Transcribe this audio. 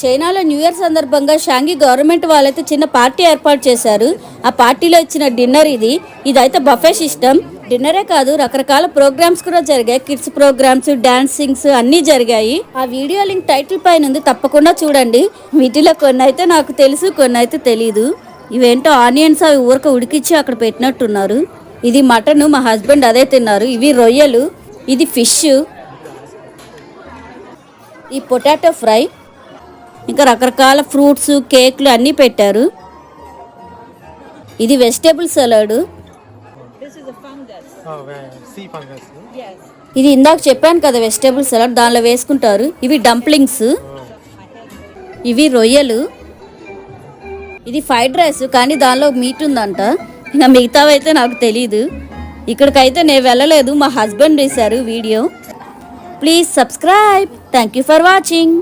చైనాలో new year సందర్భంగా షాంఘీ government వాళ్ళైతే చిన్న పార్టీ ఏర్పాటు చేశారు. ఆ పార్టీలో ఇచ్చిన డిన్నర్ ఇదైతే బఫే సిస్టమ్. డిన్నరే కాదు, రకరకాల ప్రోగ్రామ్స్ కూడా జరిగాయి. కిడ్స్ ప్రోగ్రామ్స్, డాన్సింగ్స్ అన్నీ జరిగాయి. ఆ వీడియో లింక్ టైటిల్ పైన ఉంది, తప్పకుండా చూడండి. వీటిలో కొన్ని అయితే నాకు తెలుసు, కొన్ని అయితే తెలీదు. ఇవేంటో ఆనియన్స్ అవి ఊరక ఉడికిచ్చి అక్కడ పెట్టినట్టున్నారు. ఇది మటన్, మా హస్బెండ్ అదే తిన్నారు. ఇవి రొయ్యలు, ఇది ఫిష్, ఈ పొటాటో ఫ్రై, ఇంకా రకరకాల ఫ్రూట్స్, కేక్లు అన్నీ పెట్టారు. ఇది వెజిటేబుల్ సలాడ్. ఇది ఇందాక చెప్పాను కదా వెజిటేబుల్ సలాడ్, దానిలో వేసుకుంటారు. ఇవి డంప్లింగ్స్, ఇవి రొయ్యలు, ఇది ఫ్రైడ్ రైస్ కానీ దానిలో మీట్ ఉందంట. ఇంకా మిగతావైతే నాకు తెలీదు. ఇక్కడికైతే నేను వెళ్ళలేదు, మా హస్బెండ్ తీశారు video. Please subscribe. Thank you for watching.